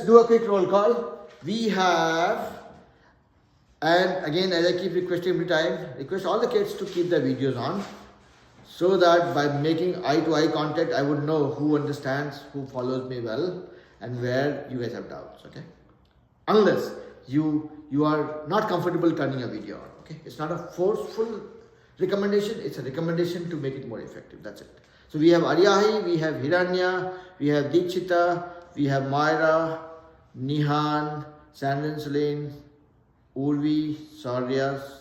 let's do a quick roll call. We have, and again, as I keep requesting every time, request all the kids to keep their videos on, so that by making eye-to-eye contact, I would know who understands, who follows me well, and where you guys have doubts, okay? Unless you are not comfortable turning a video on, okay? It's not a forceful recommendation, it's a recommendation to make it more effective, that's it. So we have Aryahi, we have Hiranya, we have Deekshita, we have Myra, Nihan, Sandin Sulain, Urvi, Sauryas,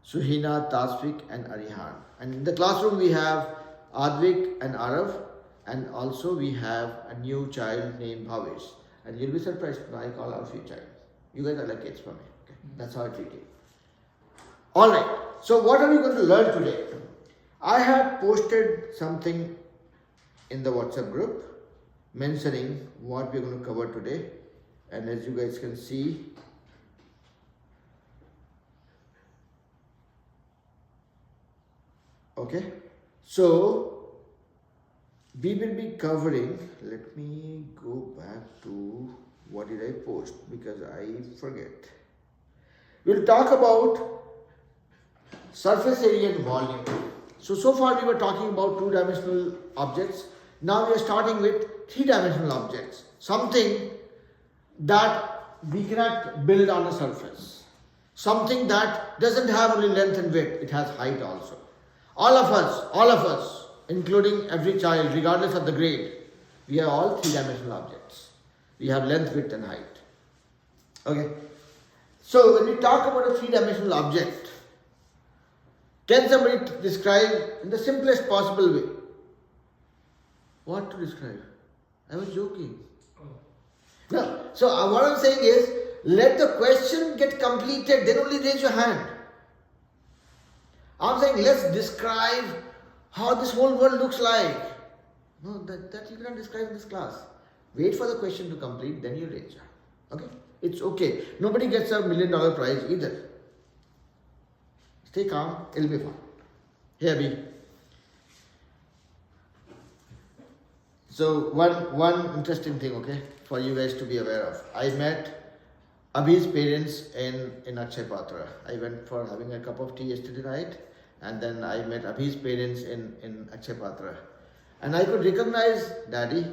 Suhina, Tasvik and Arihan. And in the classroom we have Advik and Arav, and also we have a new child named Bhavesh. And you'll be surprised when I call out your child. You guys are like kids for me. Okay? That's how I treat you. Alright, so what are we going to learn today? I have posted something in the WhatsApp group mentioning what we're going to cover today. And as you guys can see, okay, so we will be covering, let me go back to what did I post because I forget. We'll talk about surface area and volume. So far we were talking about two-dimensional objects. Now we are starting with three-dimensional objects. Something that we cannot build on a surface. Something that doesn't have only length and width, it has height also. All of us, including every child, regardless of the grade, we are all three-dimensional objects. We have length, width and height. Okay. So when we talk about a three-dimensional object, can somebody describe in the simplest possible way? What to describe? I was joking. No. So what I'm saying is, let the question get completed, then only raise your hand. I'm saying let's describe how this whole world looks like. No, that you cannot describe in this class. Wait for the question to complete, then you raise your hand. Okay? It's okay. Nobody gets $1 million prize either. Stay calm, it'll be fun. Here be. So one interesting thing, okay, for you guys to be aware of. I met Abhi's parents in Akshay Patra. I went for having a cup of tea yesterday night, and then I met Abhi's parents in Akshay Patra. And I could recognize Daddy.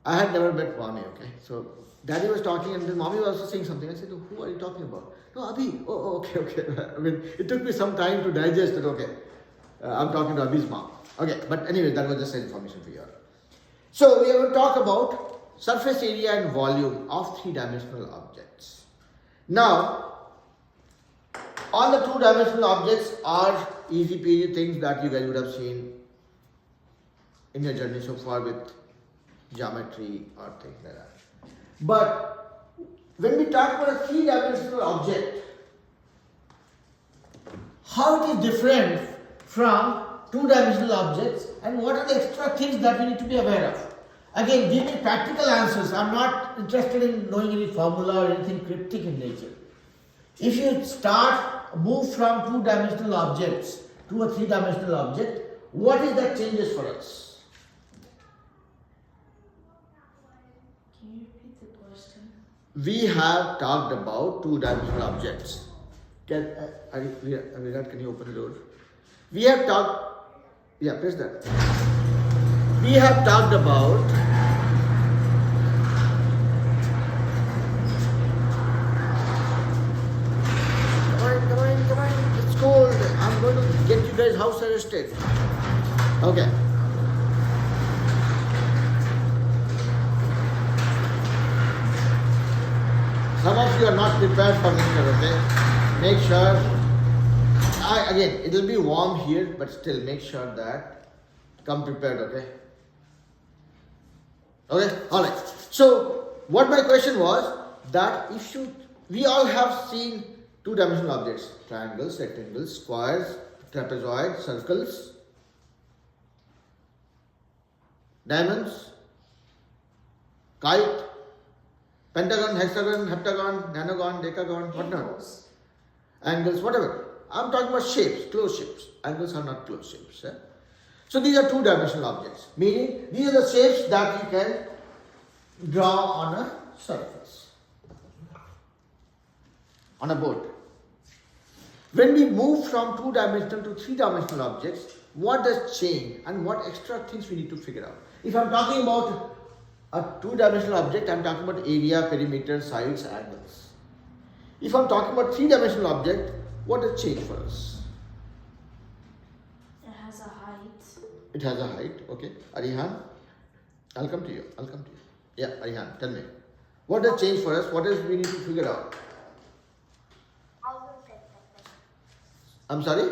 I had never met Mommy, okay. So Daddy was talking and then Mommy was also saying something. I said, oh, who are you talking about? No, Abhi. Oh, okay. I mean, it took me some time to digest it, okay. I'm talking to Abhi's mom. Okay, but anyway, that was just information for you all. So we are going to talk about surface area and volume of three-dimensional objects. Now, all the two-dimensional objects are easy-peasy things that you guys would have seen in your journey so far with geometry or things like that. But when we talk about a three-dimensional object, how it is different from two-dimensional objects and what are the extra things that we need to be aware of? Again, give me practical answers. I'm not interested in knowing any formula or anything cryptic in nature. If you move from two-dimensional objects to a three-dimensional object, what is that changes for us? Can you repeat the question? We have talked about two-dimensional objects. Virat, can you open the door? We have talked, yeah, press that. We have talked about come on, it's cold. I'm going to get you guys house arrested. Okay. Some of you are not prepared for winter, okay? Make sure, again, it will be warm here, but still make sure that come prepared, okay? Okay, alright. So, what my question was, that we all have seen two-dimensional objects, triangles, rectangles, squares, trapezoids, circles, diamonds, kite, pentagon, hexagon, heptagon, nanogon, decagon, whatnot. Angles, whatever. I'm talking about shapes, closed shapes. Angles are not closed shapes. Eh? So these are two-dimensional objects, meaning these are the shapes that you can draw on a surface, on a board. When we move from two-dimensional to three-dimensional objects, what does change and what extra things we need to figure out? If I'm talking about a two-dimensional object, I'm talking about area, perimeter, sides, angles. If I'm talking about three-dimensional object, what does change for us? It has a height. It has a height, okay. Arihan, I'll come to you. Yeah, Arihan, tell me. What does change for us? What else we need to figure out? I'm sorry?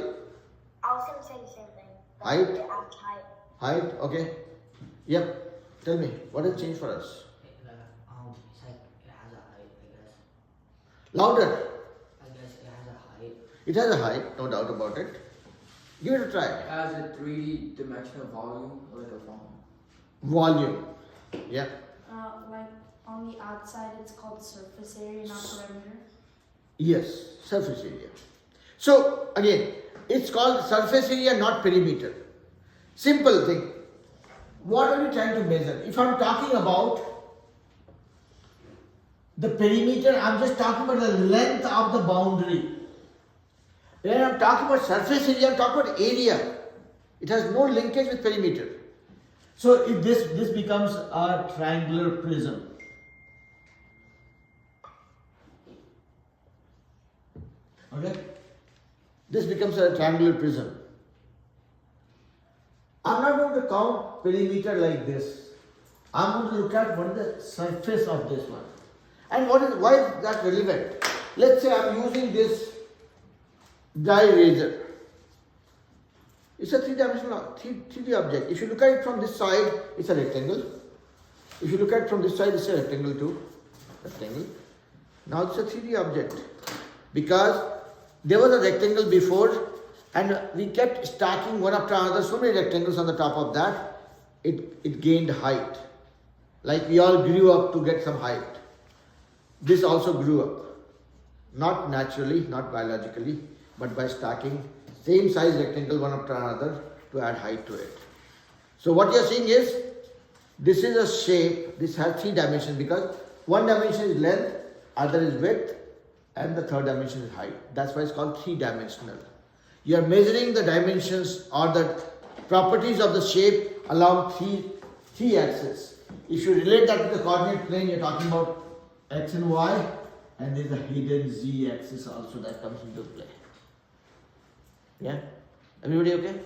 I was going to say the same thing. Height? It adds height. Height, okay. Yep. Tell me, what has changed for us? It's like it has a height, I guess. Louder. I guess it has a height. It has a height, no doubt about it. Give it a try. It has a 3D dimensional volume, like a phone. Volume. Yeah. Like on the outside, it's called surface area, not perimeter. Yes, surface area. So, again, it's called surface area, not perimeter. Simple thing. What are we trying to measure? If I'm talking about the perimeter, I'm just talking about the length of the boundary. When I'm talking about surface area, I'm talking about area. It has no linkage with perimeter. So if this becomes a triangular prism. Okay? This becomes a triangular prism. I'm not going to count perimeter like this. I'm going to look at what is the surface of this one. And why is that relevant? Let's say I'm using this dye razor. It's a three-dimensional 3D object. If you look at it from this side, it's a rectangle. If you look at it from this side, it's a rectangle too. Rectangle. Now it's a 3D object. Because there was a rectangle before and we kept stacking one after another, so many rectangles on the top of that, it gained height. Like we all grew up to get some height. This also grew up. Not naturally, not biologically, but by stacking same size rectangle one after another to add height to it. So what you are seeing is, this is a shape, this has three dimensions because one dimension is length, other is width, and the third dimension is height. That's why it's called three-dimensional. You are measuring the dimensions or the properties of the shape along three axes. If you relate that to the coordinate plane, you're talking about x and y, and there's a hidden z axis also that comes into play. Yeah? Everybody okay?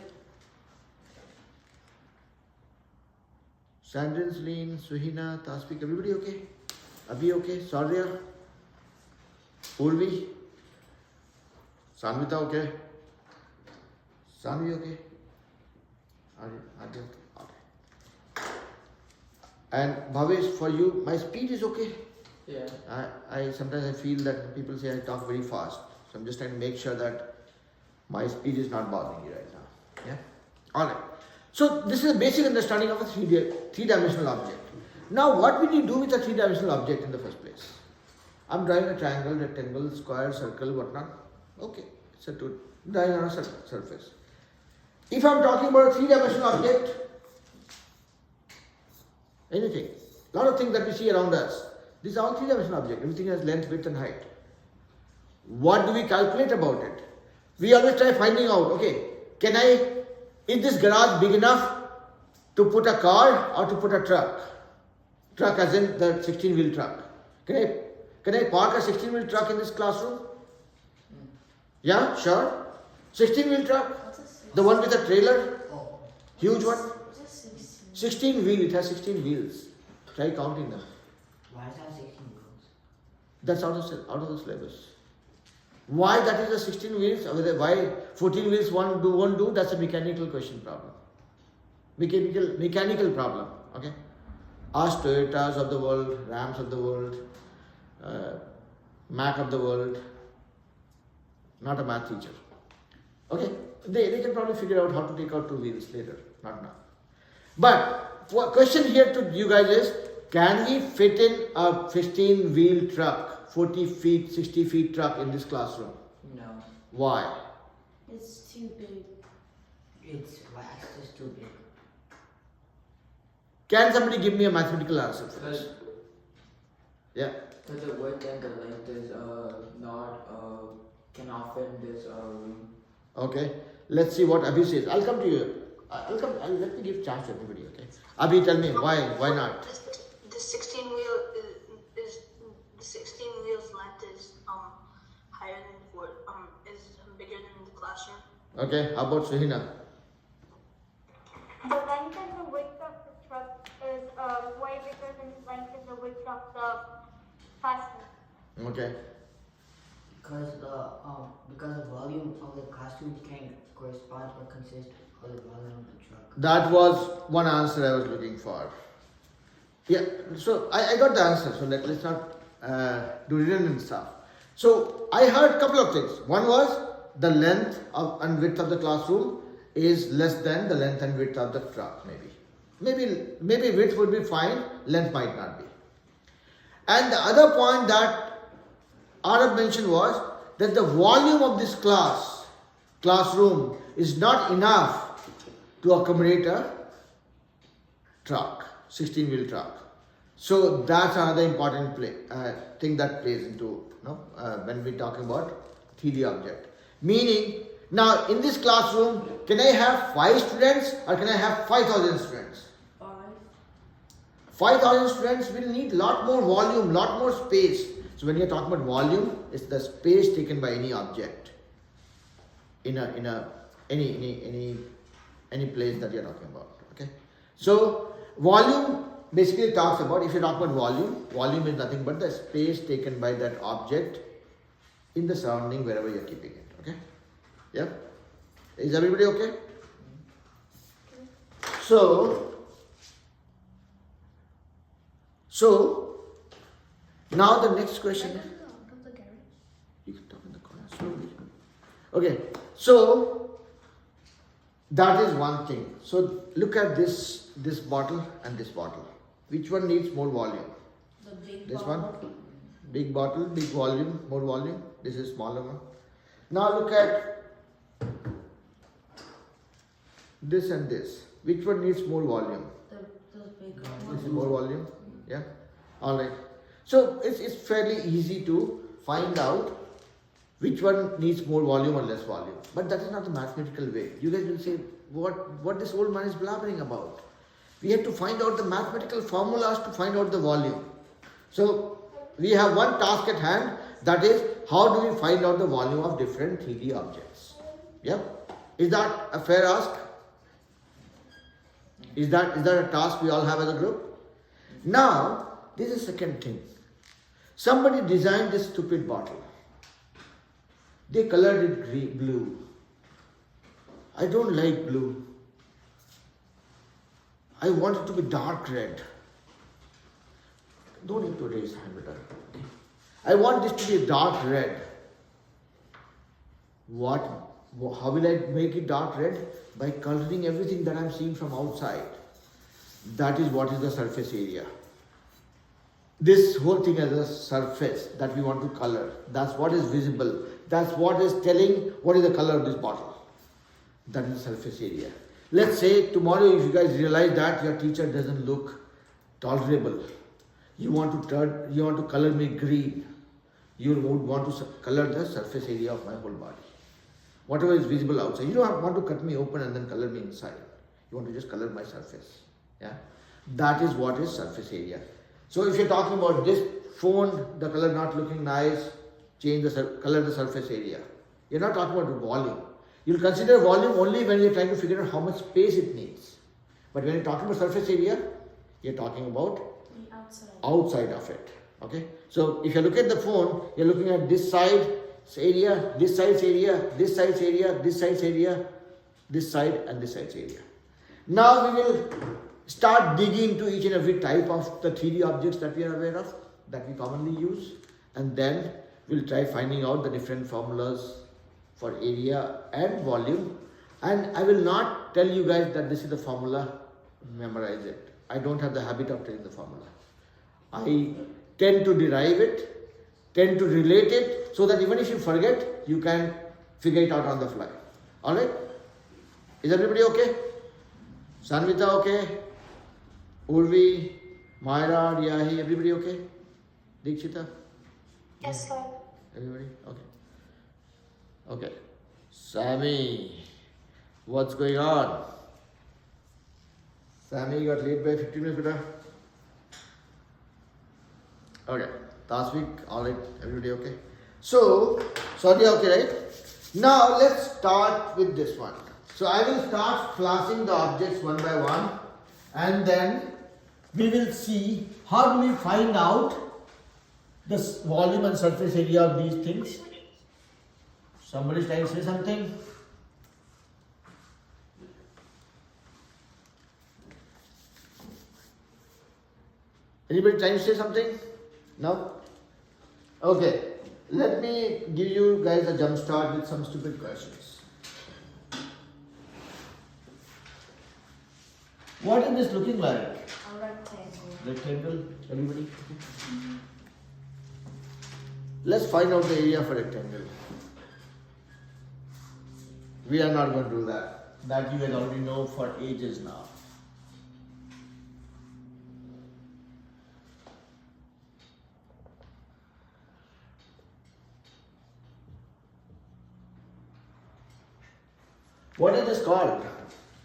Sandrine, Celine, Suhina, Taspik, everybody okay? Abhi okay? Saurya? Urvi? Sanvita okay? Sanvi okay? Are you okay? And Bhavesh, for you, my speed is okay? Yeah. I sometimes feel that people say I talk very fast. So I'm just trying to make sure that my speed is not bothering you right now. Yeah? Alright. So this is a basic understanding of a three-dimensional object. Now what will you do with a three-dimensional object in the first place? I'm drawing a triangle, rectangle, square, circle, whatnot. Okay. It's a drawing on a surface. If I'm talking about a three-dimensional object, anything, a lot of things that we see around us, these are all three-dimensional objects. Everything has length, width and height. What do we calculate about it? We always try finding out, okay, is this garage big enough to put a car or to put a truck? Truck as in the 16-wheel truck. Can I park a 16-wheel truck in this classroom? Yeah, sure. 16-wheel truck? What's a 16? The one with a trailer? Oh, Huge one? What's a 16? 16 wheel, it has 16 wheels. Try counting them. why is that 16 wheels? That's out of the syllabus. Why that is a 16 wheels? Why 14 wheels won't do? That's a mechanical question problem. Mechanical problem. Okay. Ask Toyotas of the world, Rams of the world, Mac of the world. Not a math teacher. Okay. They can probably figure out how to take out two wheels later. Not now. But question here to you guys is, can we fit in a 15-wheel truck, 40 feet, 60 feet truck in this classroom? No. Why? It's too big. It's why axis is too big. Can somebody give me a mathematical answer for this? Because Yeah. So the width and the length is not can often this room. Okay. Let's see what Abhi says. I'll come to you. Let me give chance to everybody. Okay. Abhi, tell me why not? The 16 wheel is the 16 wheels length is higher than the board is bigger than the classroom. Okay. How about Suhina? The length and the width of the truck is way bigger than the length and the width of the classroom. Okay. Because the volume of the classroom can correspond or consist of the volume of the truck. That was one answer I was looking for. Yeah, so I got the answer. So let's not do redundant stuff. So I heard a couple of things. One was the length and width of the classroom is less than the length and width of the truck. Maybe width would be fine. Length might not be. And the other point that Arab mentioned was that the volume of this classroom is not enough to accommodate a truck, 16-wheel truck. So that's another important thing that plays into when we're talking about 3D object. Meaning, now in this classroom, can I have 5 students or can I have 5,000 students? 5,000 students will need lot more volume, lot more space. So when you're talking about volume, it's the space taken by any object in any place that you're talking about. Okay. So volume basically talks about, if you're talking about volume is nothing but the space taken by that object in the surrounding wherever you're keeping it. Okay. Yeah. Is everybody okay? So now the next question. You can talk in the corner slowly. Okay, so that is one thing. So look at this bottle and this bottle. Which one needs more volume? The big This bottle. one? Big bottle, big volume, more volume. This is smaller one. Now look at this and this. Which one needs more volume? The big This is more volume. Yeah. All right. So it's fairly easy to find out which one needs more volume or less volume. But that is not the mathematical way. You guys will say, what this old man is blabbering about. We have to find out the mathematical formulas to find out the volume. So we have one task at hand, that is, how do we find out the volume of different 3D objects? Yeah? Is that a fair ask? Is that a task we all have as a group? Now, this is the second thing. Somebody designed this stupid bottle. They colored it blue. I don't like blue. I want it to be dark red. Don't need to raise hand, better. I want this to be dark red. How will I make it dark red? By coloring everything that I'm seeing from outside. That is what is the surface area. This whole thing as a surface that we want to color. That's what is visible. That's what is telling what is the color of this bottle. That is the surface area. Let's say tomorrow if you guys realize that your teacher doesn't look tolerable. You want to color me green. You would want to color the surface area of my whole body. Whatever is visible outside. You don't want to cut me open and then color me inside. You want to just color my surface. Yeah, that is what is surface area. So if you're talking about this phone, the color not looking nice, color the surface area. You're not talking about volume. You'll consider volume only when you're trying to figure out how much space it needs. But when you're talking about surface area, you're talking about The outside of it. Okay. So if you look at the phone, you're looking at this side area, this side's area, this side's area, this side's area, this side and this side's area. Now we will start digging into each and every type of the 3D objects that we are aware of, that we commonly use, and then we'll try finding out the different formulas for area and volume. And I will not tell you guys that this is the formula, memorize it. I don't have the habit of telling the formula. I tend to derive it, tend to relate it, so that even if you forget, you can figure it out on the fly. Alright? Is everybody okay? Sanvita okay? Urvi, Myra, Riyahi, everybody okay? Dikshita? Yes, sir. Everybody? Okay. Okay. Sammy, what's going on? Sammy got late by 15 minutes, beta. Okay. Last week, alright, everybody okay? So, sorry, okay, right? Now, let's start with this one. So, I will start classing the objects one by one, and then we will see how do we find out the volume and surface area of these things. Somebody is trying to say something? Anybody trying to say something? No? Okay. Let me give you guys a jump start with some stupid questions. What is this looking like? A rectangle. Rectangle? Anybody? Let's find out the area of a rectangle. We are not going to do that. That you guys already know for ages now. What is this called?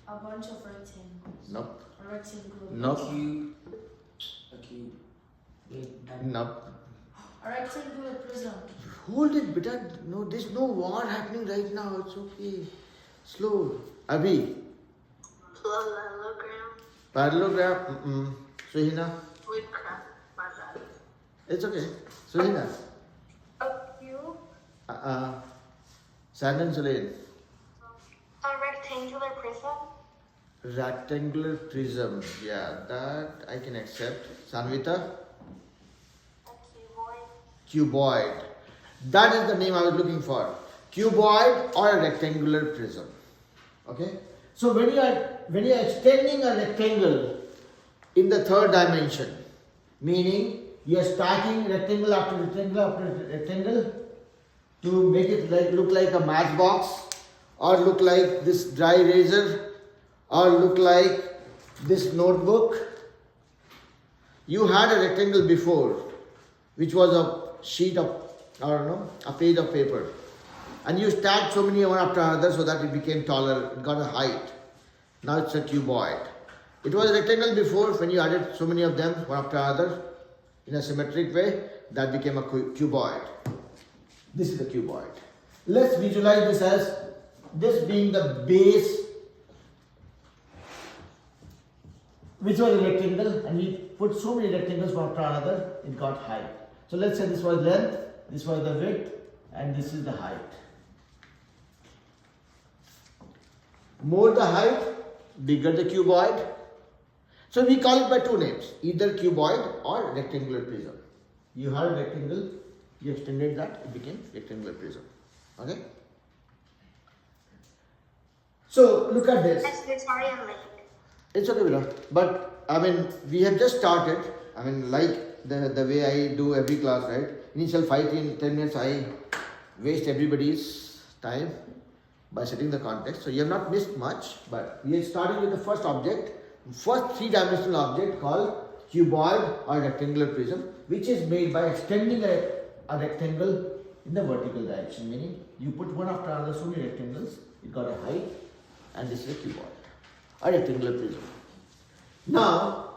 A bunch of rectangles. Nope. A rectangle. Nope. A cube. Nope. A rectangular prism. Hold it, beta. No, there's no war happening right now. It's okay. Slow. Abhi. Parallelogram. Parallelogram. Suhina. Wait, crap. My bad. It's okay. Suhina. A cube. Sandon Sulain. A rectangular prism. Rectangular prism. Yeah, that I can accept. Sanvita. A cuboid. Cuboid. That is the name I was looking for. Cuboid or a rectangular prism. Okay. So when you are extending a rectangle in the third dimension, meaning you are stacking rectangle after rectangle after rectangle to make it look like a matchbox, or look like this dry razor, or look like this notebook. You had a rectangle before, which was a sheet of, I don't know, a page of paper. And you stacked so many one after another so that it became taller, it got a height. Now it's a cuboid. It was a rectangle before. When you added so many of them one after another in a symmetric way, that became a cuboid. This is the cuboid. Let's visualize this as this being the base, which was a rectangle, and we put so many rectangles one after another, it got height. So let's say this was length, this was the width, and this is the height. More the height, bigger the cuboid. So we call it by two names, either cuboid or rectangular prism. You had a rectangle, you extended that, it became rectangular prism. Okay? So look at this. Yes, sorry, I'm late. It's okay, Vila. But I mean, we have just started. I mean, like the way I do every class, right? Initial 5 to 10 minutes, I waste everybody's time by setting the context. So you have not missed much, but we are starting with the first object, first three-dimensional object called cuboid or rectangular prism, which is made by extending a rectangle in the vertical direction, meaning you put one after another so many rectangles, it got a height, and this is a cuboid, a rectangular prism. Now,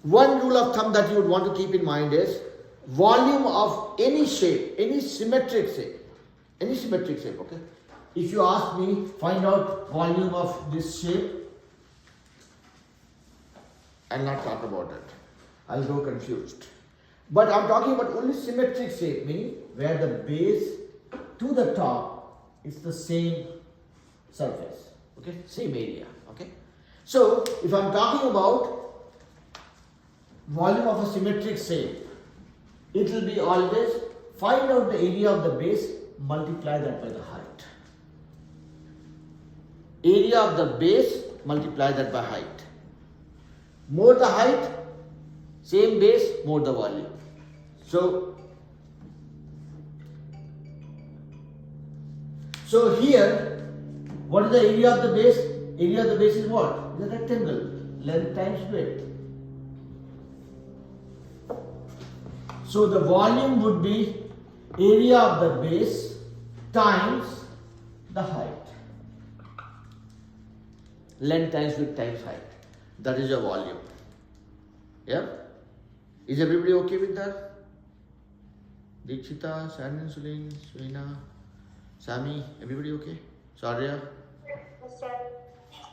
one rule of thumb that you would want to keep in mind is volume of any shape, any symmetric shape, okay? If you ask me, find out volume of this shape, I'll not talk about it. I'll go confused. But I'm talking about only symmetric shape, meaning where the base to the top is the same surface, okay? Same area, okay? So, if I'm talking about volume of a symmetric shape, it will be always find out the area of the base, multiply that by the height. Area of the base, multiply that by height. More the height, same base, more the volume. So here, what is the area of the base? Area of the base is what? It's a rectangle, length times width. So the volume would be area of the base times the height. Length times width times height. That is your volume. Yeah? Is everybody okay with that? Dikshita, Shannon, Sulin, Suina, Sami, everybody okay? Sarya, Yes, sir.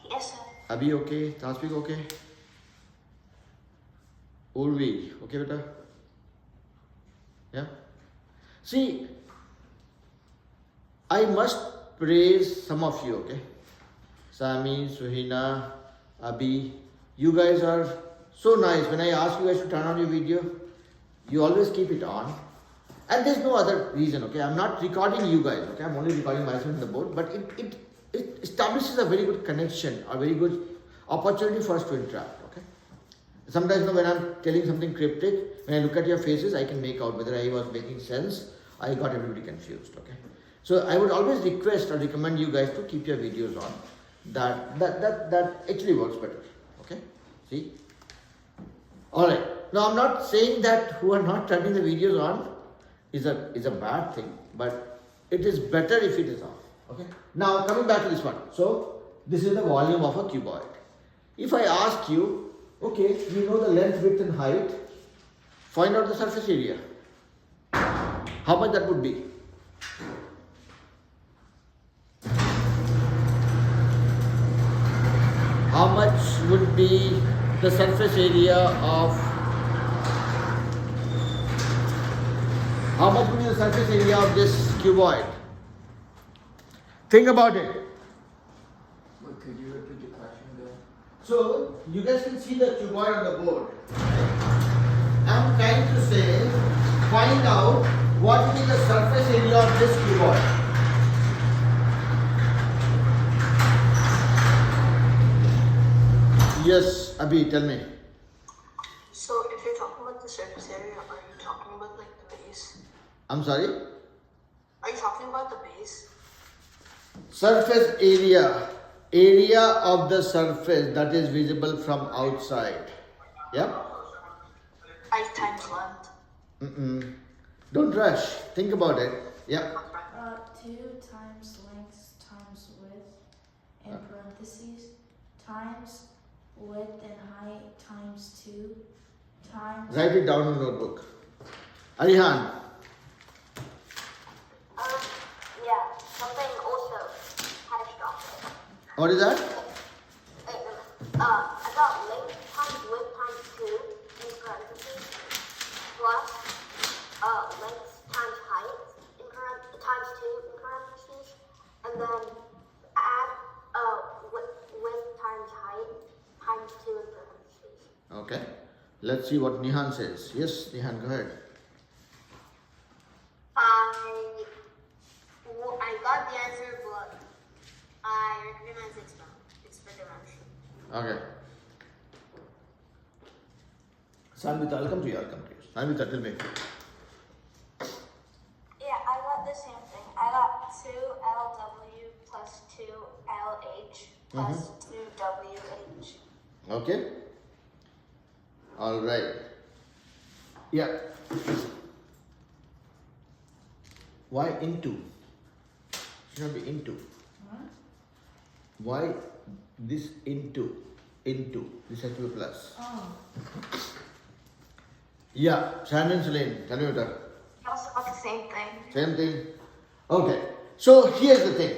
Yes, sir. Abhi okay? Tasvik okay? Urvi, okay beta? Yeah? See, I must praise some of you, okay? Sami, Suhina, Abhi, you guys are so nice. When I ask you guys to turn on your video, you always keep it on. And there's no other reason, okay? I'm not recording you guys, okay? I'm only recording myself in the board, but it establishes a very good connection, a very good opportunity for us to interact, okay? Sometimes, you know, when I'm telling something cryptic, when I look at your faces, I can make out whether I was making sense. I got everybody confused, okay? So I would always request or recommend you guys to keep your videos on. That actually works better, okay? See? Alright. Now I'm not saying that who are not turning the videos on is a bad thing, but it is better if it is off, okay? Now coming back to this one. So this is the volume of a cuboid. If I ask you, okay, you know the length, width and height, find out the surface area. How much that would be? How much would be the surface area of this cuboid? Think about it. But could you repeat the question there? So you guys can see the cuboid on the board. I'm trying to say, find out what is the surface area of this cuboid. Yes, Abhi, tell me. So if you're talking about the surface area, are you talking about like the base? I'm sorry? Are you talking about the base? Surface area. Area of the surface that is visible from outside. Yeah? Height times length. Don't rush. Think about it. Yeah. 2 times length times width in parentheses times width and height times 2 times. Write it down in the notebook. Arihan. Yeah, something also catastrophic. What is that? I got length times width times 2 in parentheses plus length times height in times 2 in parentheses, and then add width times height times 2 in parentheses. Okay. Let's see what Nihan says. Yes, Nihan, go ahead. I got the answer, but I recognize it's wrong. It's for dimension. Okay. Sanvita, I'll come to you. Sanvita, tell me. Yeah, I got the same thing. I got 2LW plus 2LH plus 2WH. Okay. All right. Yeah. Why into? Should not be into. Why this into? Into. This has to be plus. Oh. Yeah. Shannon, Sulain, tell me better. I also got the same thing. Same thing. Okay. So here's the thing.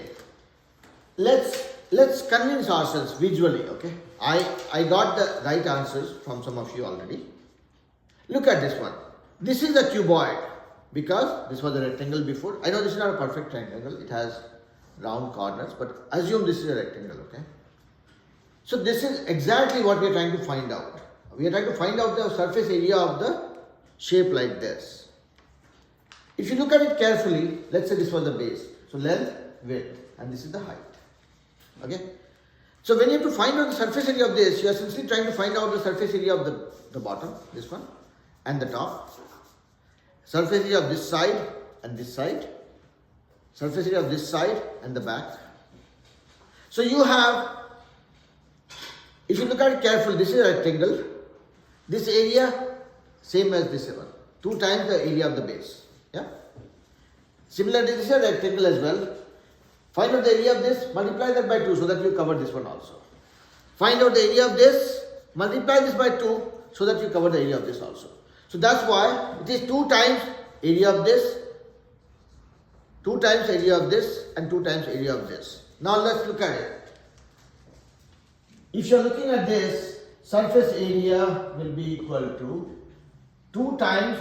Let's convince ourselves visually. Okay. I got the right answers from some of you already. Look at this one. This is a cuboid because this was a rectangle before. I know this is not a perfect triangle. It has round corners, but assume this is a rectangle. Okay. So this is exactly what we are trying to find out. We are trying to find out the surface area of the shape like this. If you look at it carefully, let's say this was the base. So length, width, and this is the height. Okay. So when you have to find out the surface area of this, you are essentially trying to find out the surface area of the bottom, this one, and the top. Surface area of this side and this side. Surface area of this side and the back. So you have, if you look at it carefully, this is a rectangle. This area, same as this one. 2 times the area of the base. Yeah. Similarly, this is a rectangle as well. Find out the area of this, multiply that by 2 so that you cover this one also. Find out the area of this, multiply this by 2 so that you cover the area of this also. So that's why it is 2 times area of this, 2 times area of this and 2 times area of this. Now let's look at it. If you are looking at this, surface area will be equal to 2 times,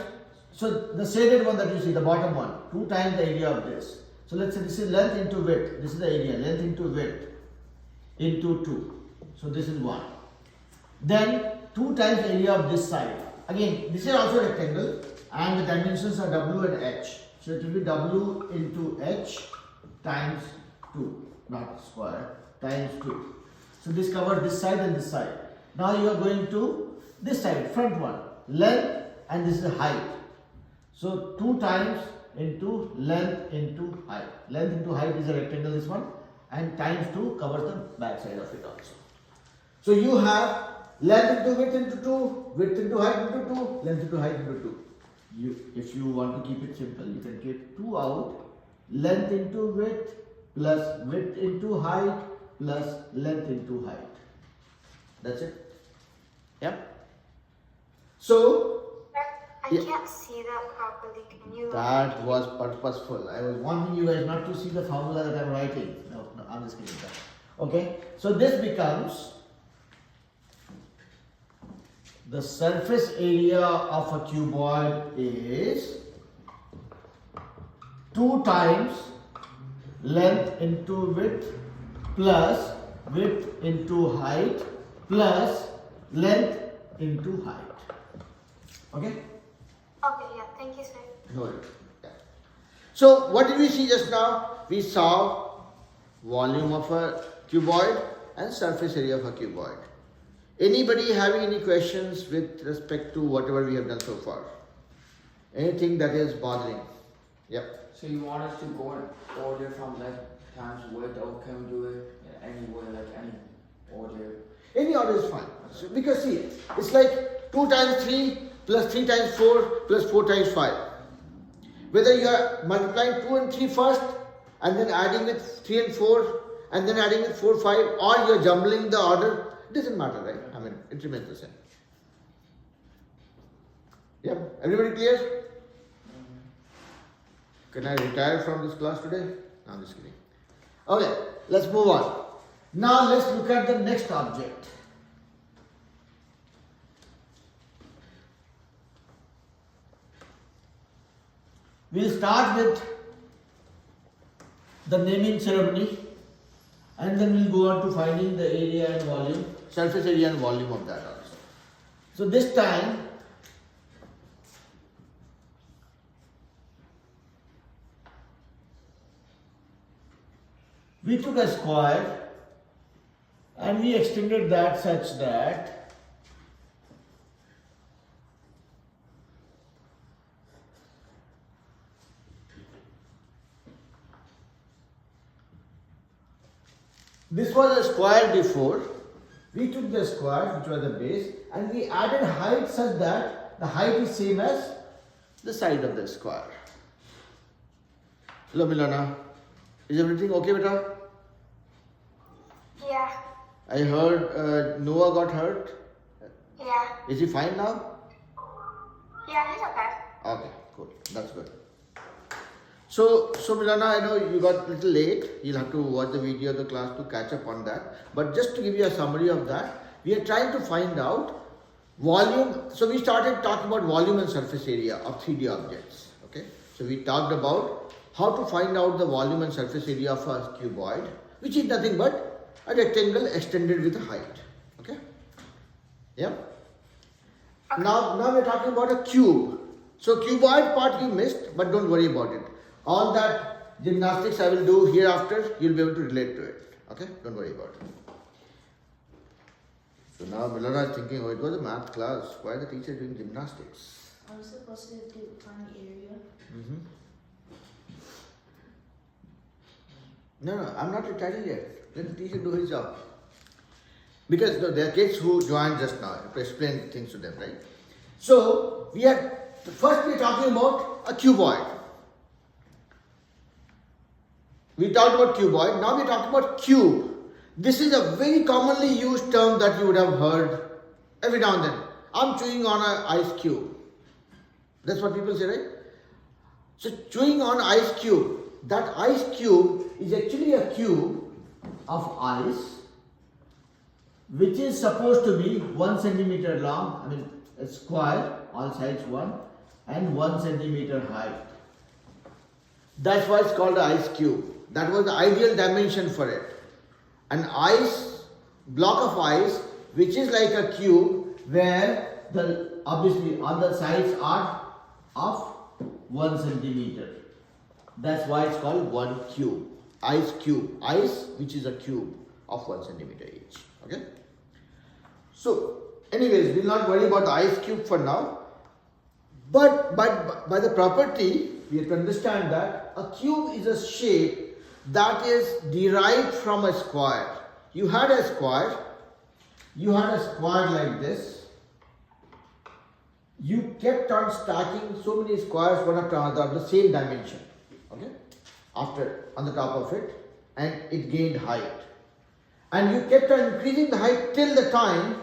so the shaded one that you see, the bottom one, 2 times the area of this. So let's say this is length into width, this is the area, length into width into 2. So this is 1. Then 2 times the area of this side. Again, this is also a rectangle and the dimensions are W and H. So it will be W into H times 2, not square, times 2. So this covers this side and this side. Now you are going to this side, front one, length and this is the height. So 2 times into length into height. Length into height is a rectangle, this one, and times 2 covers the back side of it also. So you have length into width into 2, width into height into 2, length into height into 2. If you want to keep it simple, you can keep 2 out, length into width plus width into height plus length into height. That's it. Yeah. So I yeah. can't see that properly. Can you? That was purposeful. I was wanting you guys not to see the formula that I'm writing. No, I'm just kidding. Okay. So this becomes the surface area of a cuboid is 2 times length into width plus width into height plus length into height. Okay? Okay, yeah. Thank you, sir. No. Yeah. So what did we see just now? We saw volume of a cuboid and surface area of a cuboid. Anybody having any questions with respect to whatever we have done so far? Anything that is bothering? Yep. So you want us to go in order from length times width, or can we do it in any way, like any order? Any order is fine. So, because see, it's like 2 times 3 plus 3 times 4 plus 4 times 5. Whether you are multiplying 2 and 3 first and then adding with 3 and 4 and then adding with 4, 5, or you are jumbling the order, it doesn't matter, right? I mean, it remains the same. Yeah, everybody clear? Can I retire from this class today? No, I'm just kidding. Okay, let's move on. Now let's look at the next object. We'll start with the naming ceremony and then we'll go on to finding the area and volume, surface area and volume of that also. So this time we took a square and we extended that such that this was a square before. We took the square, which was the base, and we added height such that the height is same as the side of the square. Hello Milana, is everything okay beta? Yeah. I heard Noah got hurt. Yeah. Is he fine now? Yeah, he's okay. Okay, cool. That's good. So Milana, I know you got a little late. You'll have to watch the video of the class to catch up on that. But just to give you a summary of that, we are trying to find out volume. So we started talking about volume and surface area of 3D objects. Okay. So we talked about how to find out the volume and surface area of a cuboid, which is nothing but a rectangle extended with a height. Okay. Yeah. Now we're talking about a cube. So cuboid part you missed, but don't worry about it. All that gymnastics I will do hereafter, you'll be able to relate to it. Okay? Don't worry about it. So now Milana is thinking, oh, it was a math class. Why is the teacher doing gymnastics? I was supposed to find the area. No, I'm not retired yet. Let the teacher do his job. Because there are kids who joined just now. I have to explain things to them, right? So we had First we are talking about a cuboid. We talked about cuboid, now we are talking about cube. This is a very commonly used term that you would have heard every now and then. I'm chewing on an ice cube. That's what people say, right? So chewing on ice cube. That ice cube is actually a cube of ice which is supposed to be 1 centimeter long, I mean a square, all sides 1, and 1 centimeter high. That's why it's called an ice cube. That was the ideal dimension for it. An ice, block of ice, which is like a cube where obviously all the sides are of 1 centimeter. That's why it's called one cube. Ice cube. Ice which is a cube of 1 centimeter each. Okay. So anyways, we'll not worry about the ice cube for now. But by the property, we have to understand that a cube is a shape that is derived from a square. You had a square like this. You kept on stacking so many squares one after another of the same dimension. Okay, after on the top of it, and it gained height. And you kept on increasing the height till the time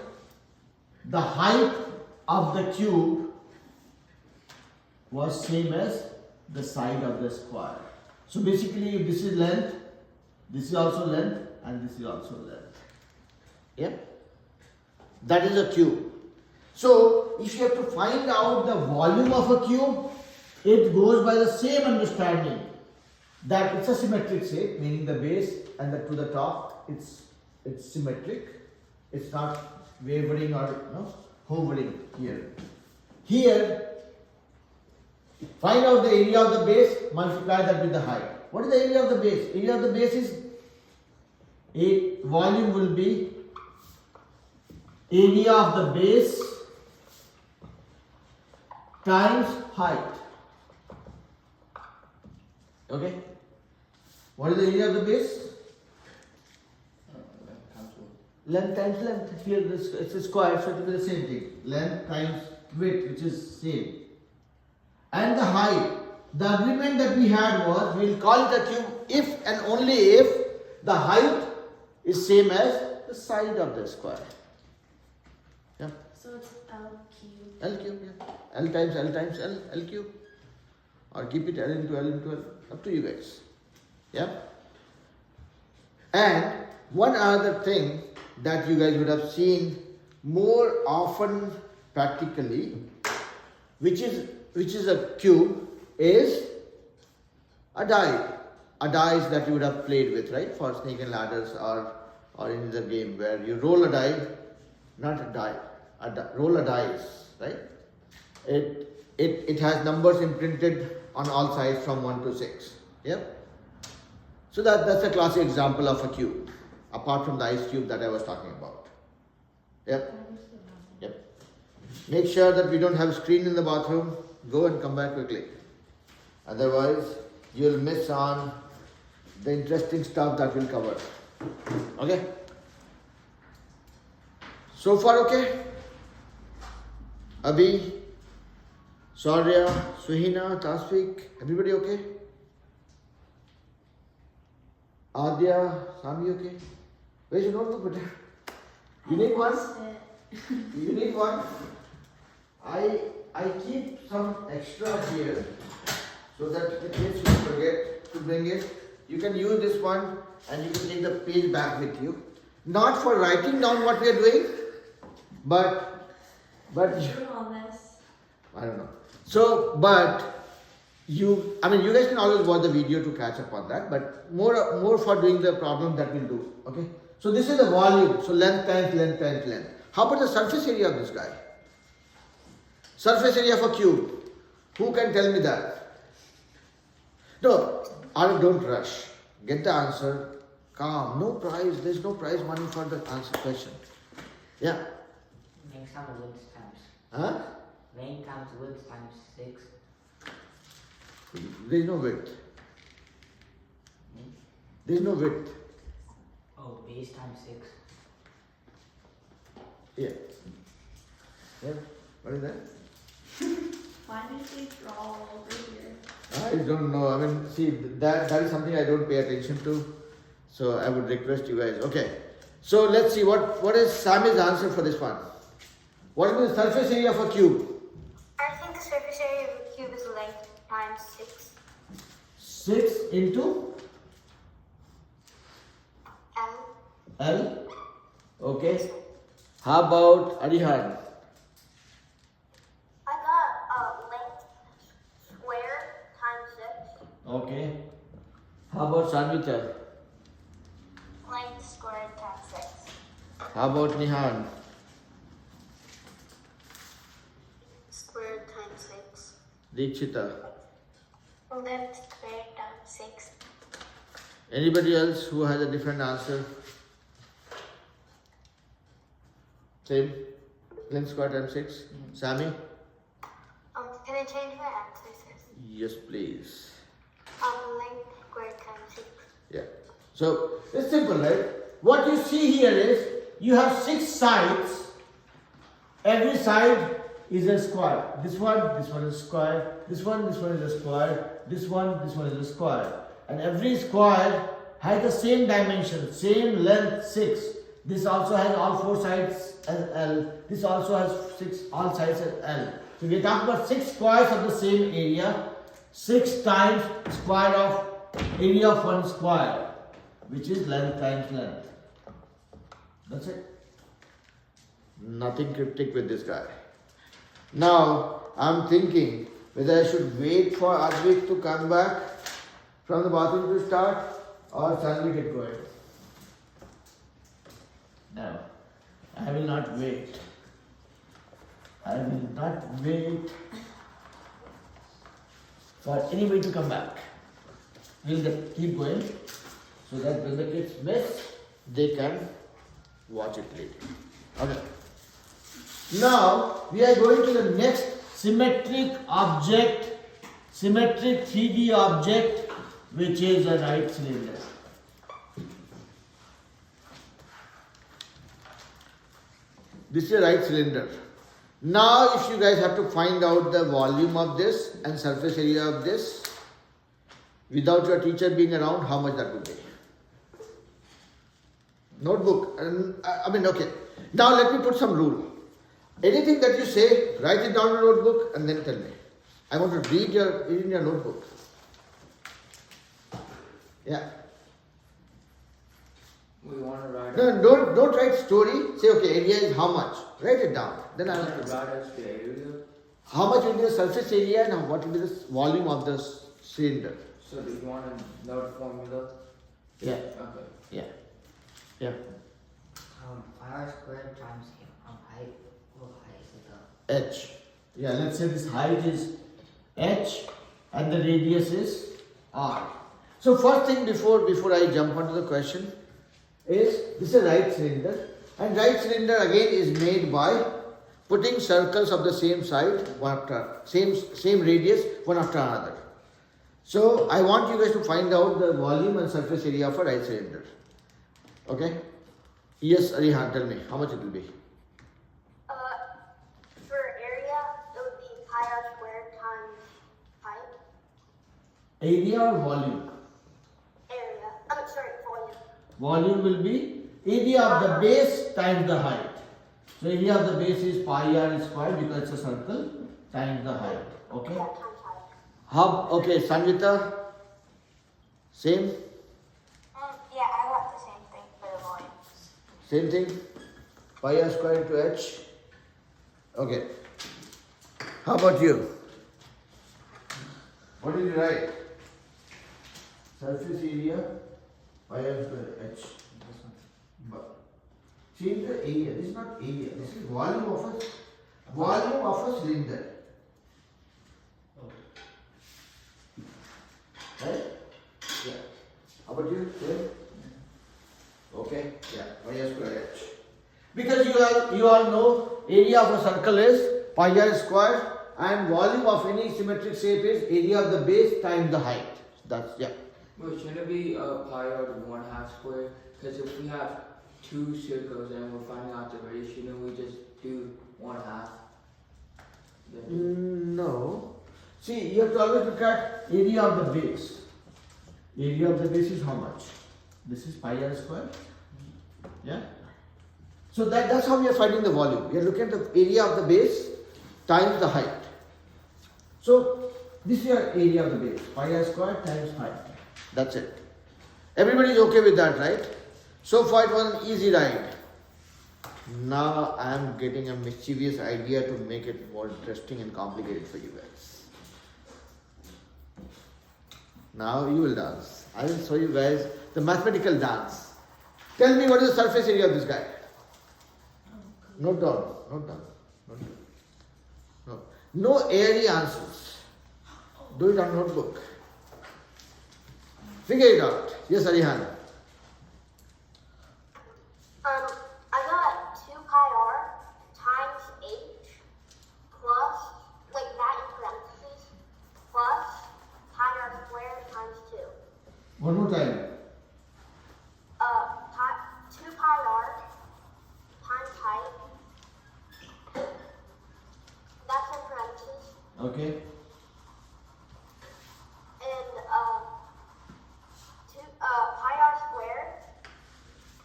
the height of the cube was same as the side of the square. So basically, if this is length, this is also length, and this is also length. Yeah, that is a cube. So if you have to find out the volume of a cube, it goes by the same understanding that it's a symmetric shape, meaning the base and to the top it's symmetric. It's not wavering or hovering here. Here, find out the area of the base, multiply that with the height. What is the area of the base? Area of the base is volume will be area of the base times height. Okay. What is the area of the base? Length times length. Here it's a square, so it will be the same thing. Length times width, which is same. And the height. The agreement that we had was we will call it a cube if and only if the height is same as the side of the square. Yeah. So it's L cube. L cube, yeah. L times L times L, L cube. Or keep it L into L into L. Up to you guys. Yeah. And one other thing that you guys would have seen more often practically, which is a cube, is a die. A dice that you would have played with, right? For snake and ladders or in the game where you roll a die, not a die, roll a dice, right? It has numbers imprinted on all sides from 1 to 6. Yep. So that's a classic example of a cube, apart from the ice cube that I was talking about. Yep. Yep. Make sure that we don't have a screen in the bathroom. Go and come back quickly. Otherwise, you'll miss on the interesting stuff that we'll cover. Okay? So far, okay? Abhi, Saurya, Suhina, Tasvik, everybody okay? Adya, Sami, okay? Where's your notebook, beta? You need one? You need one? I keep some extra here so that the kids will forget to bring it. You can use this one and you can take the page back with you. Not for writing down what we are doing, but True on this. I don't know. So, but you guys can always watch the video to catch up on that, but more for doing the problem that we'll do. Okay. So this is the volume. So length times length times length. How about the surface area of this guy? Surface area of a cube. Who can tell me that? No, don't rush. Get the answer. Calm. No prize. There's no prize money for the answer question. Yeah. Length times width times. Huh? Length times width times 6. There is no width. There is no width. Oh, base times 6. Yeah. Yeah. What is that? Why did they draw all over here? I don't know. I mean, see, that is something I don't pay attention to. So I would request you guys. Okay. So let's see what is Sammy's answer for this one. What is the surface area of a cube? I think the surface area of a cube is length times 6. 6 into L. L. Okay. How about Arihan? I got length square times 6. Okay. How about Sanvita? Length squared times 6. How about Nihan? Squared times 6. Dikshita? Length squared times 6. Anybody else who has a different answer? Same? Length square times 6? Sammy? Can I change my answers? Yes, please. Length squared times 6. Yeah. So it's simple, right? What you see here is you have 6 sides. Every side is a square. This one is square. This one is a square. This one is a square. And every square has the same dimension, same length 6. This also has all 4 sides as L. This also has all sides as L. So we are talking about 6 squares of the same area. 6 times square of area of one square, which is length times length. That's it. Nothing cryptic with this guy. Now, I'm thinking whether I should wait for Advik to come back from the bathroom to start or shall we get going? No, I will not wait. I will not wait for anybody to come back. We'll keep going so that when the kids miss, they can watch it later. Okay. Now we are going to the next symmetric object, symmetric 3D object, which is a right cylinder. This is a right cylinder. Now if you guys have to find out the volume of this and surface area of this without your teacher being around, how much that would be? Notebook. Okay. Now let me put some rule. Anything that you say, write it down in a notebook and then tell me. I want to read in your notebook. Yeah. We want to write. No, don't write story. Say okay, area is how much. Write it down. Then I will write us the area. how much will be the surface area and what will be the volume of the cylinder. So do you want to know the formula? Yeah. Okay. Yeah. Yeah. R squared times height. What height is it? H. Yeah, let's say this height is H and the radius is R. So first thing before I jump onto the question is this is a right cylinder, and right cylinder again is made by putting circles of the same side one after same radius one after another. So I want you guys to find out the volume and surface area of a right cylinder. Okay? Yes, Arihan, tell me how much it will be. For area, it would be pi r squared times height. Area or volume? Area. Volume. Volume will be area of the base times the height. So area of the base is pi r squared because it's a circle times the height. Okay? Yeah, times height. Okay, Sanjita? Same? Yeah, I got the same thing for the volume. Same thing? Pi r squared into h. Okay. How about you? What did you write? Surface area pi r squared h. Change the area. This is not area. This is volume of a cylinder. Right? Yeah. How about you? Same? Okay. Yeah. Pi r squared h. Because you all know area of a circle is pi r squared and volume of any symmetric shape is area of the base times the height. That's yeah. Wait, shouldn't it be pi r to 1/2 square? Because if we have 2 circles and we're finding out the radius, shouldn't we just do 1/2? No. See, you have to always look at area of the base. Area of the base is how much? This is pi r square. Yeah. So that's how we are finding the volume. We are looking at the area of the base times the height. So this is your area of the base, pi r square times height. That's it. Everybody is okay with that, right? So far it was an easy ride. Now I am getting a mischievous idea to make it more interesting and complicated for you guys. Now you will dance. I will show you guys the mathematical dance. Tell me what is the surface area of this guy. Note down, note down, note down. No, no airy answers. Do it on notebook. Figure it out. Yes, Arihan. I got 2 pi r times h plus, like that in parentheses, plus pi r squared times 2. One more time. 2 pi r times height. That's in parentheses. Okay. And pi r squared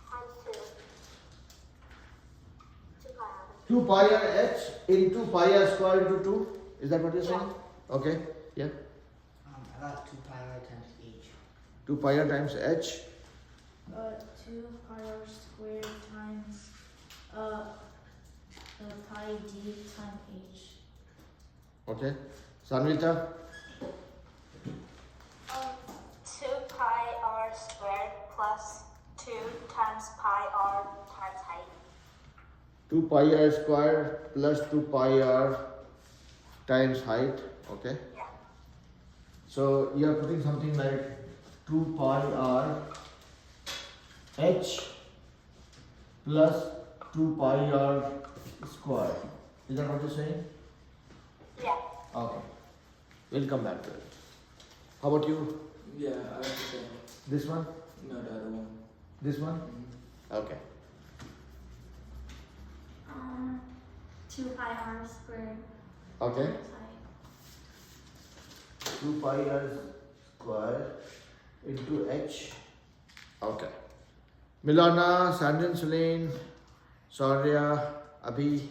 times 2. 2 pi r. 2 pi r h into pi r square into 2. Is that what you're saying? Okay. Yeah. I got 2 pi r times h. 2 pi r times h. 2 pi r squared times pi d times h. Okay. Sanvita. 2 pi r squared plus 2 times pi r times height. 2 pi r square plus 2 pi r times height. Okay. Yeah. So you are putting something like 2 pi r h plus 2 pi r square. Is that what you're saying? Yeah. Okay. We'll come back to it. How about you? Yeah, I was the same. This one? No, the other one. This one? Mhm. Okay. 2 pi r squared Okay. times height. 2 pi r square into h. Okay. Milana, Sanjan Sulain, Saurya, Abhi,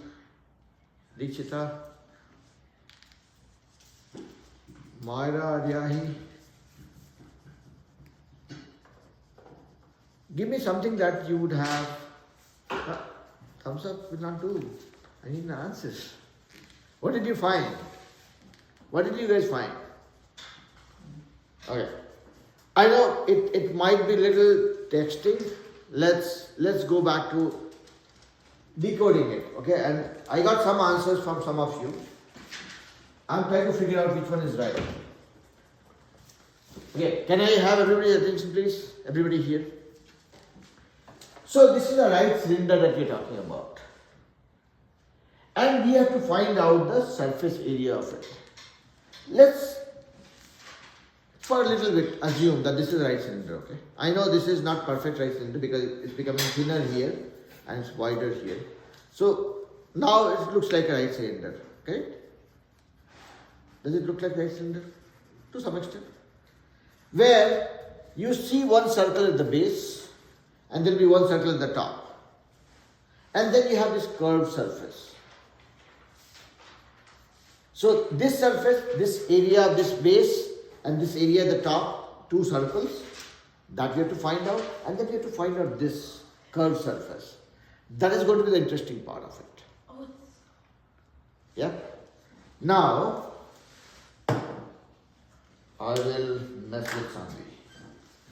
Dikshita, Myra, Aryahi. Give me something that you would have. Thumbs up will not do. I need the answers. What did you find? What did you guys find? Okay. I know it might be little texting. Let's go back to decoding it. Okay, and I got some answers from some of you. I'm trying to figure out which one is right. Okay, can I have everybody's attention please? Everybody here. So this is a right cylinder that we're talking about. And we have to find out the surface area of it. Let's, for a little bit, assume that this is a right cylinder, okay? I know this is not perfect right cylinder because it's becoming thinner here and it's wider here. So now it looks like a right cylinder, okay? Does it look like right cylinder? To some extent. Where you see one circle at the base and there will be one circle at the top. And then you have this curved surface. So this surface, this area of this base and this area at the top, 2 circles, that we have to find out, and then we have to find out this curved surface. That is going to be the interesting part of it. Oh, Yeah? Now, I will mess with Sanvi.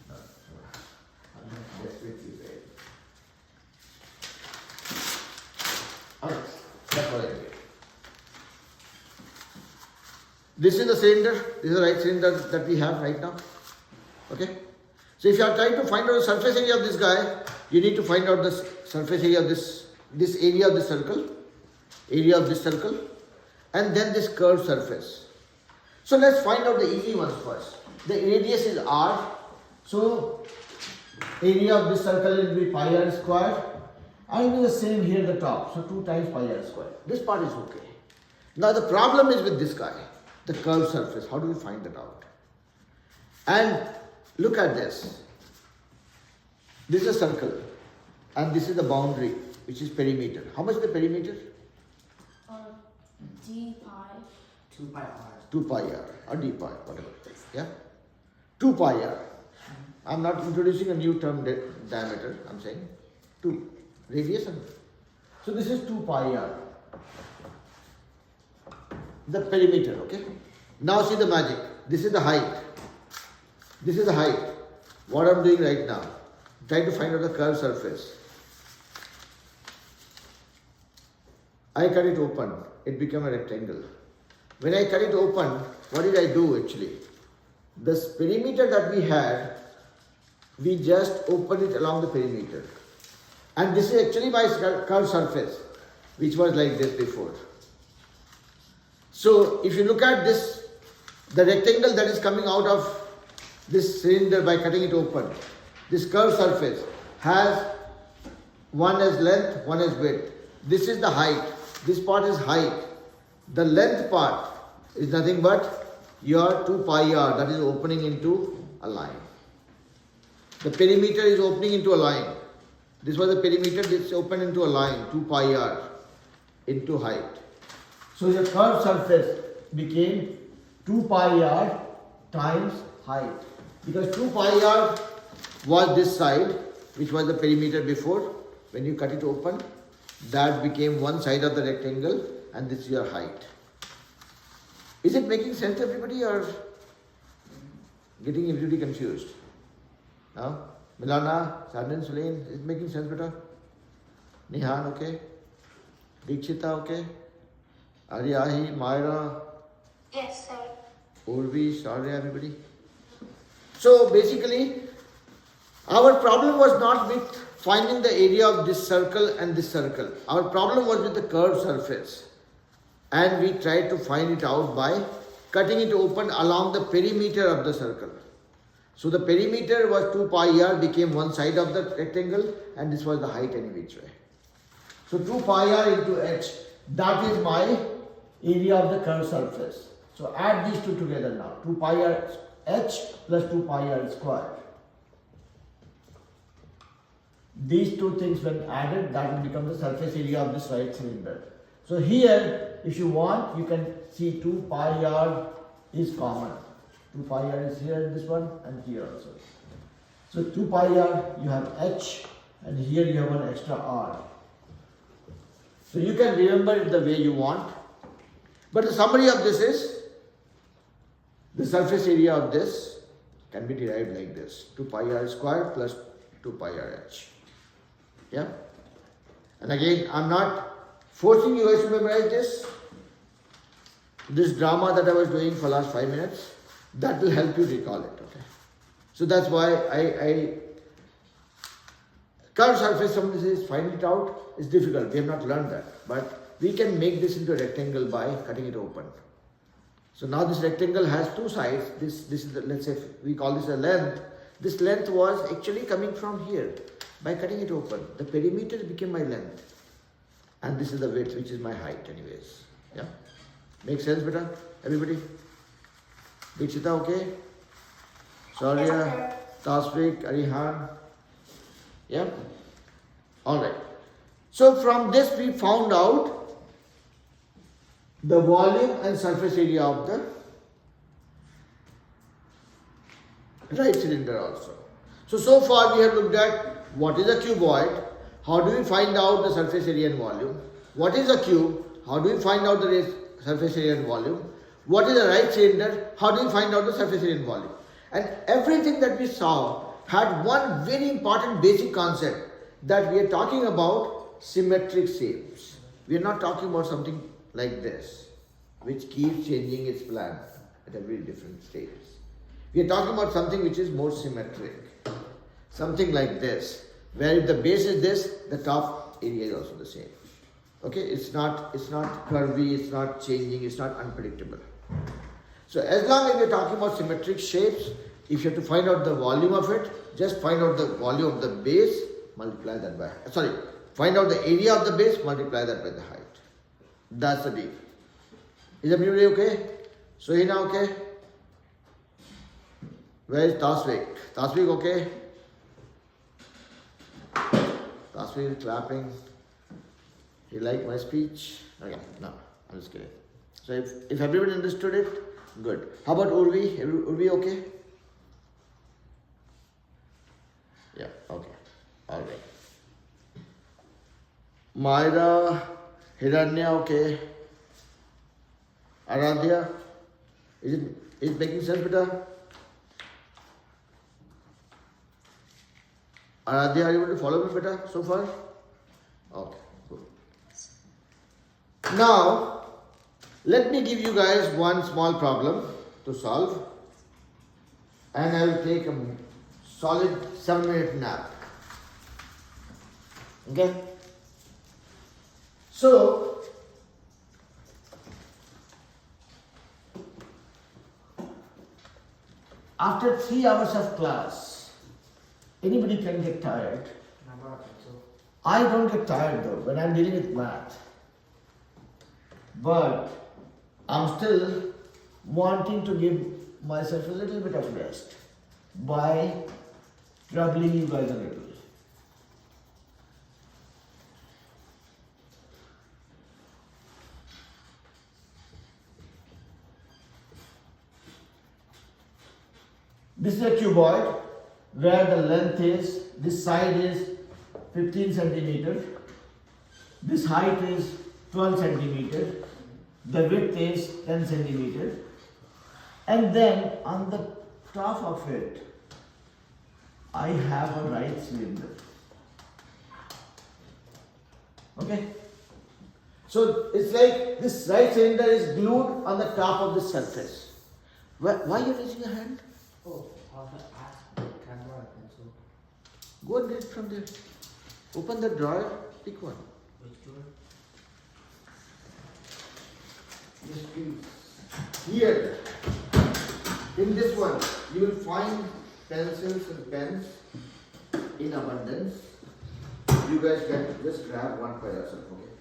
I'm desperately ready. Alright, that's what I did. This is the cylinder, this is the right cylinder that we have right now. Okay? So if you are trying to find out the surface area of this guy, you need to find out the surface area of this area of the circle, and then this curved surface. So let's find out the easy ones first. The radius is r, so area of this circle will be pi r square, and it will be the same here at the top, so 2 times pi r square. This part is okay. Now the problem is with this guy, the curved surface. How do we find that out? And look at this. This is a circle and this is the boundary, which is perimeter. How much is the perimeter? D pi. 2 pi r. 2 pi r or d pi, whatever. Yeah? 2 pi r. I'm not introducing a new term, diameter. I'm saying 2. Radius. So this is 2 pi r. The perimeter, okay? Now see the magic. This is the height. This is the height. What I'm doing right now, trying to find out the curved surface. I cut it open. It became a rectangle. When I cut it open, what did I do actually? This perimeter that we had, we just opened it along the perimeter. And this is actually my curved surface, which was like this before. So if you look at this, the rectangle that is coming out of this cylinder by cutting it open, this curved surface has one as length, one as width. This is the height. This part is height. The length part is nothing but your 2 pi r that is opening into a line. The perimeter is opening into a line. This was the perimeter, this opened into a line, 2 pi r into height. So your curved surface became 2 pi r times height. Because 2 pi r was this side, which was the perimeter before. When you cut it open, that became one side of the rectangle and this is your height. Is it making sense to everybody or getting everybody confused? No? Milana, Sardin, Sulain, is it making sense, beta? Nihan, okay? Dikshita, okay? Aryahi, Myra, Yes, sir. Urvi, Shaurya, everybody? So basically, our problem was not with finding the area of this circle and this circle. Our problem was with the curved surface. And we tried to find it out by cutting it open along the perimeter of the circle. So the perimeter was 2 pi r, became one side of the rectangle, and this was the height any which way. So 2 pi r into h, that is my area of the curved surface. So add these two together now. 2 pi r h plus 2 pi r square. These two things when added, that will become the surface area of this right cylinder. So here, if you want, you can see 2 pi r is common. 2 pi r is here in this one and here also. So 2 pi r, you have h and here you have one extra r. So you can remember it the way you want. But the summary of this is, the surface area of this can be derived like this. 2 pi r square plus 2 pi r h. Yeah? And again, I'm not forcing you guys to memorize this. This drama that I was doing for last 5 minutes, that will help you recall it. Okay? So that's why I curved surface, somebody says find it out, is difficult. We have not learned that. But we can make this into a rectangle by cutting it open. So now this rectangle has two sides. This is the, let's say we call this a length. This length was actually coming from here. By cutting it open, the perimeter became my length. And this is the width, which is my height anyways. Yeah? Makes sense, beta? Everybody? Dikshita, okay? Shaurya, Tasvik, Arihan? Yeah? Alright. So from this we found out the volume and surface area of the right cylinder also. So far we have looked at what is a cuboid, how do we find out the surface area and volume, what is a cube, how do we find out the surface area and volume, what is a right cylinder, how do we find out the surface area and volume. And everything that we saw had one very important basic concept, that we are talking about symmetric shapes. We are not talking about something like this, which keeps changing its plan at every different stage. We are talking about something which is more symmetric. Something like this, where if the base is this, the top area is also the same. Okay, it's not curvy, it's not changing, it's not unpredictable. So as long as we are talking about symmetric shapes, if you have to find out the volume of it, just find out the volume of the base, multiply that by, find out the area of the base, multiply that by the height. That's the deal. Is everybody okay? Sohina okay? Where is Tasvik? Tasvik okay? Tasvik is clapping. You like my speech? Okay, no, I'm just kidding. So if everybody understood it, good. How about Urvi? Urvi okay? Yeah, okay. Alright. Myra, Hiranya okay? Aradhya? Is it making sense, beta? Aradhya, are you able to follow me, beta, so far? Okay, good. Now, let me give you guys one small problem to solve, and I will take a solid 7-minute nap. Okay? So, after 3 hours of class, anybody can get tired. I don't get tired though when I'm dealing with math. But I'm still wanting to give myself a little bit of rest by troubling you guys a little. This is a cuboid where the length is, this side is 15 centimeter, this height is 12 centimeter, the width is 10 centimeter, and then on the top of it I have a right cylinder. Okay? So it's like this right cylinder is glued on the top of the surface. Why are you raising your hand? Oh, I was gonna ask for the camera and pencil. Go and get it from there. Open the drawer, pick one. Which drawer? Yes, please. Here, in this one, you will find pencils and pens in abundance. You guys can just grab one for yourself, okay?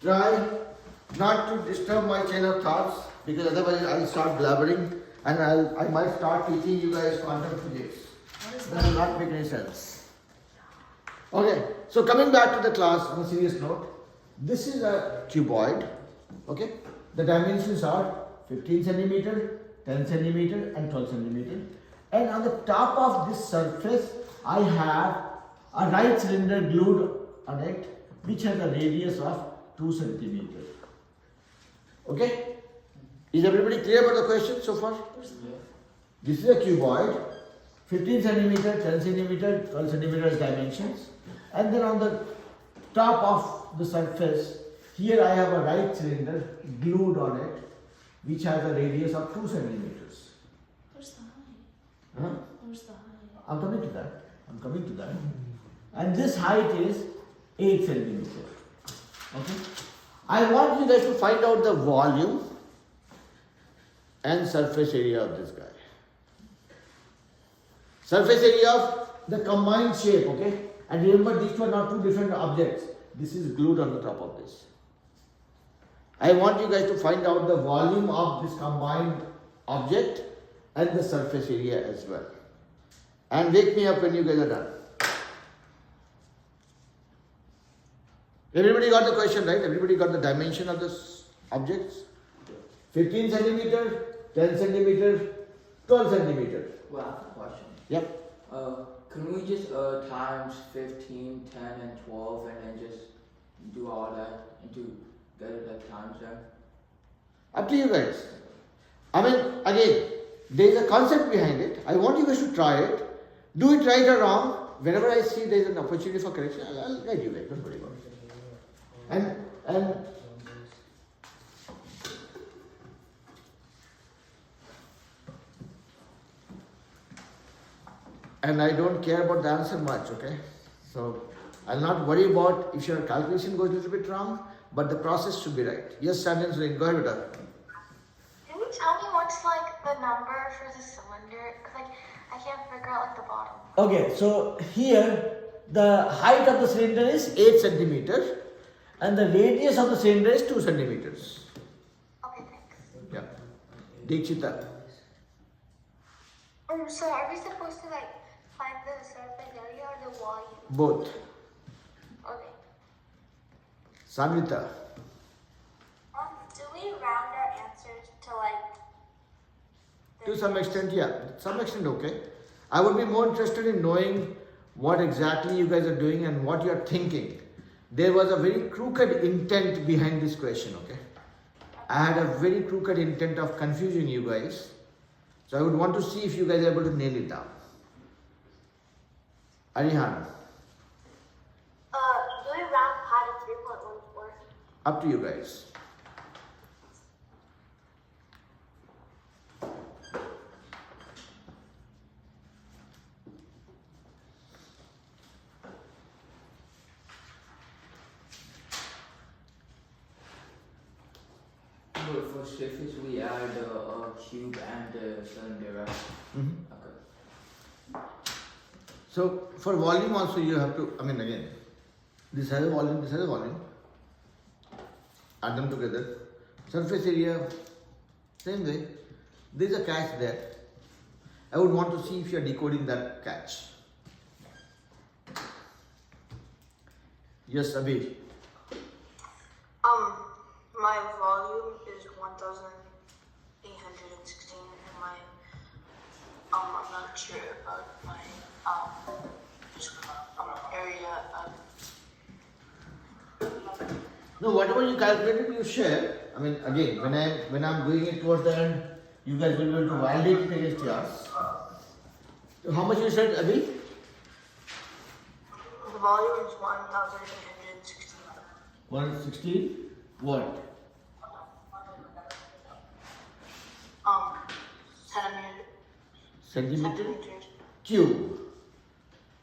Try not to disturb my chain of thoughts, because otherwise I'll start blabbering and I might start teaching you guys quantum physics. That will not make any sense. Okay, so coming back to the class on a serious note, this is a cuboid, okay? The dimensions are 15 centimeter, 10 centimeter and 12 centimeter. And on the top of this surface, I have a right cylinder glued on it, which has a radius of 2 centimeters. Okay? Is everybody clear about the question so far? This is a cuboid, 15 centimeter, 10 centimeter, 12 centimeters dimensions. And then on the top of the surface, here I have a right cylinder glued on it, which has a radius of 2 centimeters. Where's the height? Huh? Where's the height? I'm coming to that. And this height is 8 centimeters. Okay? I want you guys to find out the volume and surface area of this guy. Surface area of the combined shape, okay? And remember, these two are not two different objects. This is glued on the top of this. I want you guys to find out the volume of this combined object and the surface area as well. And wake me up when you guys are done. Everybody got the question, right? Everybody got the dimension of this objects? 15 centimeter, 10 centimeter, 12 centimeter. Well, I have a question. Yep. Can we just times 15, 10, and 12 and then just do all that into get it like times there? Up to you guys. I mean, again, there is a concept behind it. I want you guys to try it. Do it right or wrong. Whenever I see there is an opportunity for correction, I'll guide you guys. Don't worry about it. And I don't care about the answer much, okay? So I'll not worry about if your calculation goes a little bit wrong, but the process should be right. Yes, Sandin, go ahead with that. Can you tell me what's like the number for the cylinder? Cause like I can't figure out like the bottom. Okay, so here the height of the cylinder is 8 centimeters and the radius of the cylinder is 2 centimeters. Okay, thanks. Deekshita. So are we supposed to like find the surface area or the volume? Both. Okay. Sanvita. Do we round our answers to like? To some extent, yeah. Some extent, okay. I would be more interested in knowing what exactly you guys are doing and what you are thinking. There was a very crooked intent behind this question, okay. I had a very crooked intent of confusing you guys. So I would want to see if you guys are able to nail it down. Arihan, Do we round pi to 3.14? up to you guys. But for surface, we add a cube and a cylinder, right? Mhm. Okay. So for volume also you have to, I mean again, this has a volume, this has a volume. Add them together. Surface area, same way. There is a catch there. I would want to see if you are decoding that catch. Yes, Abhi. My volume is 1,816, and my I'm not sure about my area. No, whatever you calculated, you share. I mean, again, when I'm doing it towards the end, you guys will be able to validate it against yours. So how much you said, Abhi? The volume is 1,816. 160 what? Centimeter cube.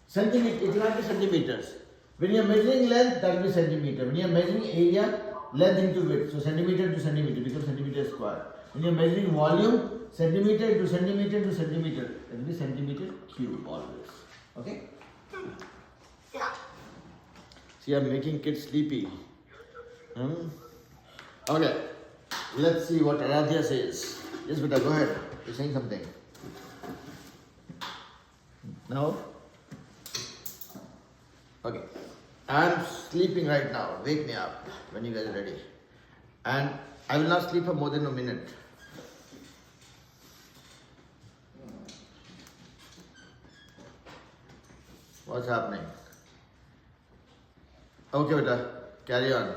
Centimeter, it will not be centimeters. When you are measuring length, that will be centimeter. When you are measuring area, length into width. So centimeter to centimeter becomes centimeter square. When you are measuring volume, centimeter to centimeter to centimeter, that will be centimeter cube always. Okay? Yeah. See, I'm making kids sleepy. Okay, let's see what Aradhya says. Yes, beta, go ahead. You're saying something. No? Okay. I'm sleeping right now. Wake me up when you guys are ready. And I will not sleep for more than a minute. What's happening? Okay, beta, carry on.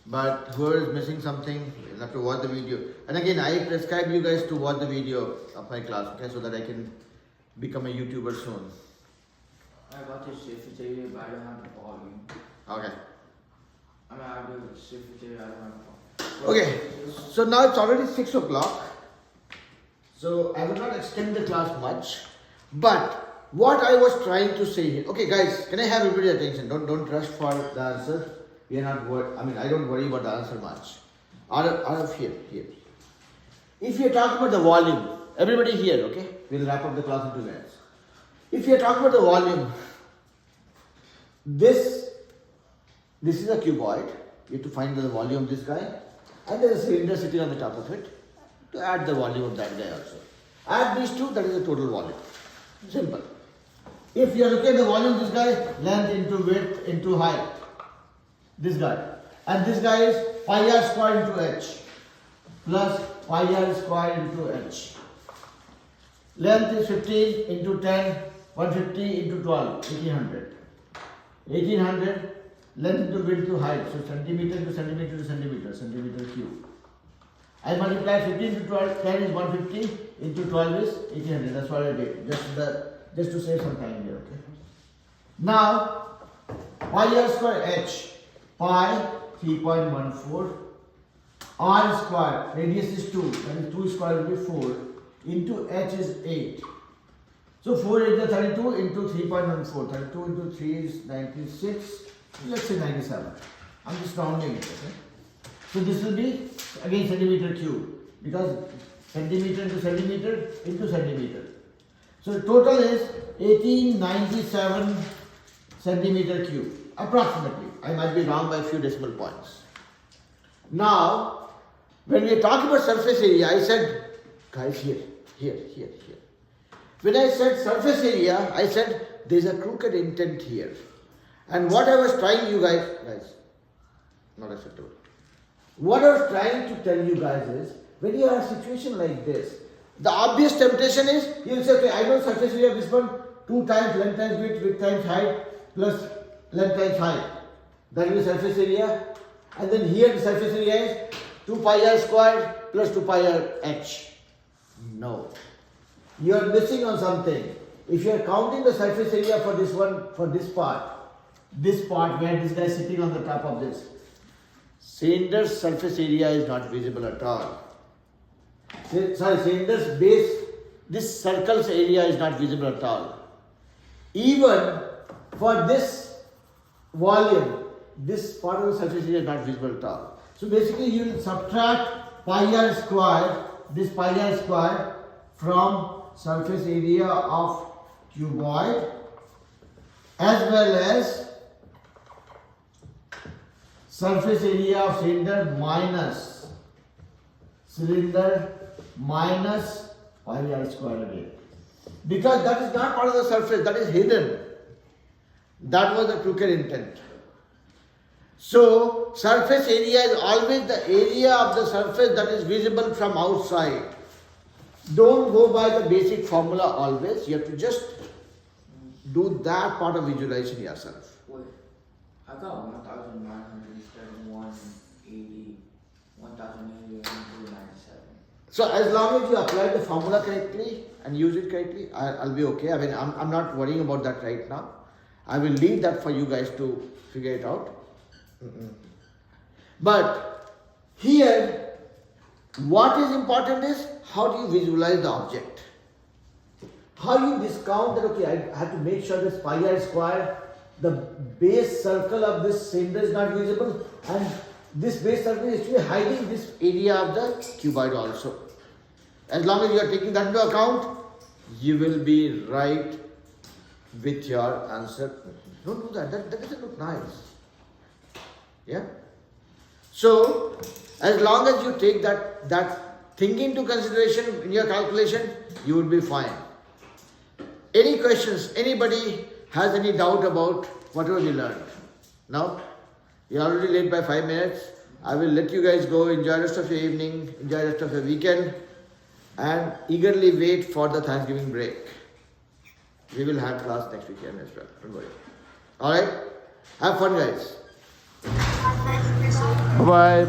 But whoever is missing something, you'll have to watch the video. And again, I prescribe you guys to watch the video of my class, okay, so that I can become a YouTuber soon. I got the surface area, but I don't have the volume. Okay. I mean, I do the surface area, I don't have the volume. Okay, so now it's already 6 o'clock. So I will not extend the class much. But what I was trying to say here, okay guys, can I have everybody's attention? Don't rush for the answer. We are not worried. I mean, I don't worry about the answer much. Out of here. If you are talking about the volume, everybody here, okay? We'll wrap up the class in 2 minutes. If you are talking about the volume, this is a cuboid. You have to find the volume of this guy. And there is a cylinder sitting on the top of it to add the volume of that guy also. Add these two, that is the total volume. Simple. If you are looking at the volume of this guy, length into width into height. This guy. And this guy is pi r square into h plus pi r square into h. Length is 15 into 10, 150 into 12, 1800. 1800, length into width to height, so centimeter to centimeter to centimeter, centimeter cube. I multiply 15 to 12, 10 is 150, into 12 is 1800, that's what I did, just to save some time here, okay. Now, pi r square h, pi 3.14, r square, radius is 2, that is 2 square will be 4, into h is 8. So 4 is 32 into 3.14, 32 into 3 is 96, let's say 97. I'm just rounding it, okay. So this will be again centimeter cube, because centimeter into centimeter. So total is 1897 centimeter cube, approximately. I might be wrong by a few decimal points. Now, when we are talking about surface area, I said Guys, here. When I said surface area, I said there's a crooked intent here. And what I was trying you guys, not acceptable. What I was trying to tell you guys is, when you are in a situation like this, the obvious temptation is, you will say, okay, I know surface area of this one, 2 times length times width times height, plus length times height. That will be surface area. And then here the surface area is 2 pi r squared plus 2 pi r h. No. You are missing on something. If you are counting the surface area for this one, for this part where this guy is sitting on the top of this, cylinder's surface area is not visible at all. Cylinder's base, this circle's area is not visible at all. Even for this volume, this part of the surface area is not visible at all. So basically you will subtract pi r square, this pi r square from surface area of cuboid as well as surface area of cylinder minus pi r square again. Because that is not part of the surface, that is hidden. That was the crooked intent. So, surface area is always the area of the surface that is visible from outside. Don't go by the basic formula always. You have to just do that part of visualization yourself. Wait, I got 1,931.80, 1,897. So, as long as you apply the formula correctly and use it correctly, I'll be okay. I mean, I'm not worrying about that right now. I will leave that for you guys to figure it out. But here, what is important is how do you visualize the object? How you discount that, okay, I have to make sure this pi r square, the base circle of this cylinder is not visible, and this base circle is actually hiding this area of the cuboid also. As long as you are taking that into account, you will be right with your answer. Don't do that. That doesn't look nice. Yeah. So, as long as you take that thing into consideration in your calculation, you will be fine. Any questions? Anybody has any doubt about whatever you learned? No? You're already late by 5 minutes. I will let you guys go. Enjoy the rest of your evening. Enjoy the rest of your weekend. And eagerly wait for the Thanksgiving break. We will have class next weekend as well. Don't worry. Alright? Have fun, guys. Bye-bye.